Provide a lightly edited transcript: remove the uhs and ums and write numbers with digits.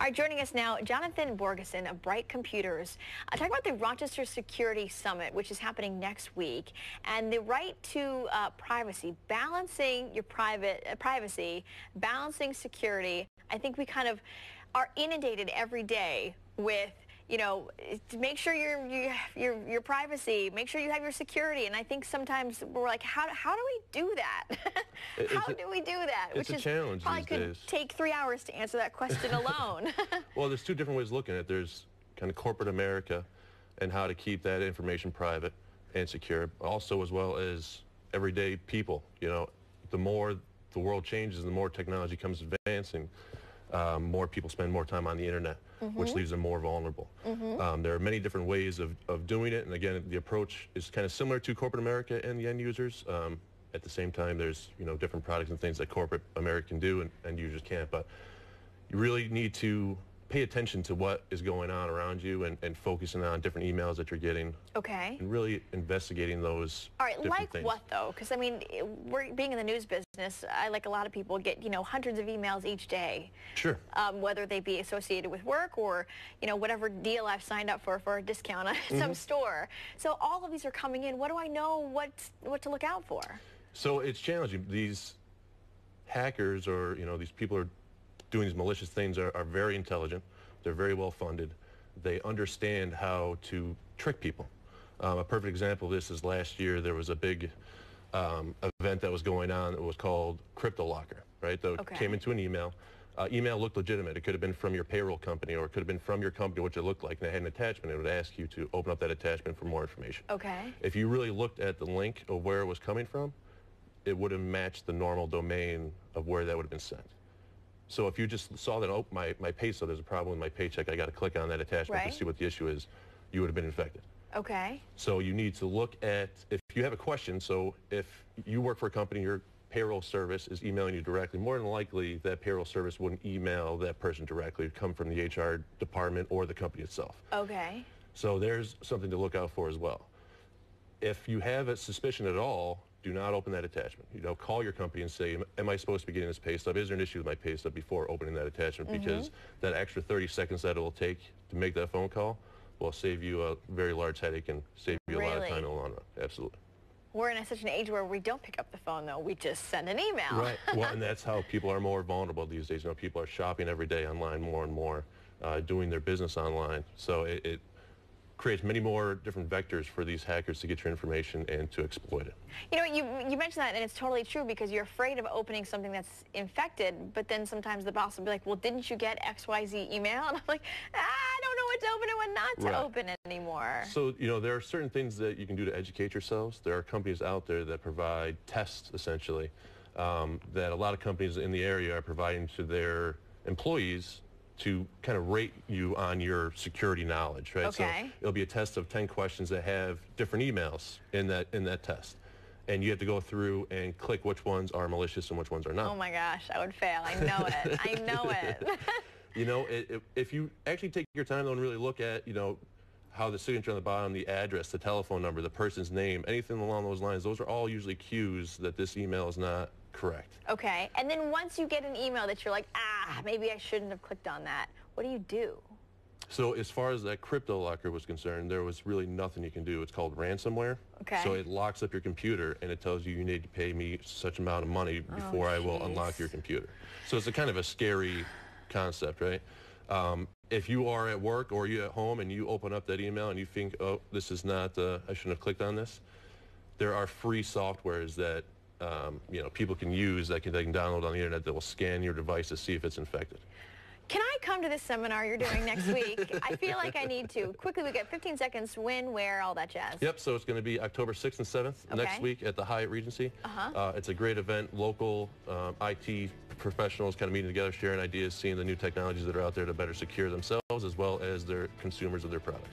All right, joining us now, Jonathan Borgesen of Brite Computers. Talking about the Rochester Security Summit, which is happening next week, and the right to privacy, balancing your privacy, balancing security. I think we kind of are inundated every day with, make sure your privacy, make sure you have your security. And I think sometimes we're like, how do we do that? How do we do that? It's a challenge probably these could days. take 3 hours to answer that question alone. Well, there's two different ways of looking at it. There's kind of corporate America and how to keep that information private and secure. Also, as well as everyday people. The more the world changes, the more technology comes advancing, more people spend more time on the internet, which leaves them more vulnerable. There are many different ways of doing it, and again, the approach is kind of similar to corporate America and the end users. At the same time, there's different products and things that corporate America can do and end users can't, but you really need to pay attention to what is going on around you and focusing on different emails that you're getting. Okay. And really investigating those. All right, like things. what though? Because I mean, we're being in the news business. I, like a lot of people, get hundreds of emails each day. Sure. Whether they be associated with work or whatever deal I've signed up for a discount at some store. So all of these are coming in. What do I know? What to look out for? So it's challenging. These hackers or these people are doing these malicious things are very intelligent. They're very well funded. They understand how to trick people. A perfect example of this is last year there was a big event that was going on that was called Crypto Locker, right? That came into an email. Email looked legitimate. It could have been from your payroll company or it could have been from your company, which it looked like, and it had an attachment. It would ask you to open up that attachment for more information. Okay. If you really looked at the link of where it was coming from, it would have matched the normal domain of where that would have been sent. So if you just saw that, oh, my pay stub, there's a problem with my paycheck, I got to click on that attachment to see what the issue is, you would have been infected. Okay. So you need to look at, if you have a question, so if you work for a company, your payroll service is emailing you directly, more than likely that payroll service wouldn't email that person directly. It would come from the HR department or the company itself. Okay. So there's something to look out for as well. If you have a suspicion at all, do not open that attachment. Call your company and say, am I supposed to be getting this pay stub? Is there an issue with my pay stub before opening that attachment? Because that extra 30 seconds that it will take to make that phone call will save you a very large headache and save you a lot of time in the long run. Absolutely. We're in such an age where we don't pick up the phone, though. We just send an email. Right. Well, and that's how people are more vulnerable these days. People are shopping every day online more and more, doing their business online. So it creates many more different vectors for these hackers to get your information and to exploit it. You mentioned that, and it's totally true because you're afraid of opening something that's infected, but then sometimes the boss will be like, well, didn't you get XYZ email? And I'm like, I don't know what to open and what not to open anymore. So, there are certain things that you can do to educate yourselves. There are companies out there that provide tests, essentially, that a lot of companies in the area are providing to their employees to kind of rate you on your security knowledge, right? Okay. So it'll be a test of 10 questions that have different emails in that test. And you have to go through and click which ones are malicious and which ones are not. Oh my gosh, I would fail. I know it. I know it. If you actually take your time though and really look at, how the signature on the bottom, the address, the telephone number, the person's name, anything along those lines, those are all usually cues that this email is not correct. Okay, and then once you get an email that you're like, maybe I shouldn't have clicked on that, what do you do? So as far as that Crypto Locker was concerned, there was really nothing you can do. It's called ransomware. Okay. So it locks up your computer and it tells you need to pay me such amount of money before I will unlock your computer. So it's a kind of a scary concept, right? If you are at work or you're at home and you open up that email and you think, oh, this is not, I shouldn't have clicked on this, there are free softwares that people can use that they can download on the internet that will scan your device to see if it's infected. Can I come to this seminar you're doing next week? I feel like I need to. Quickly, we get 15 seconds, when, where, all that jazz. Yep, so it's going to be October 6th and 7th next week at the Hyatt Regency. It's a great event. Local IT professionals kind of meeting together, sharing ideas, seeing the new technologies that are out there to better secure themselves as well as their consumers of their products.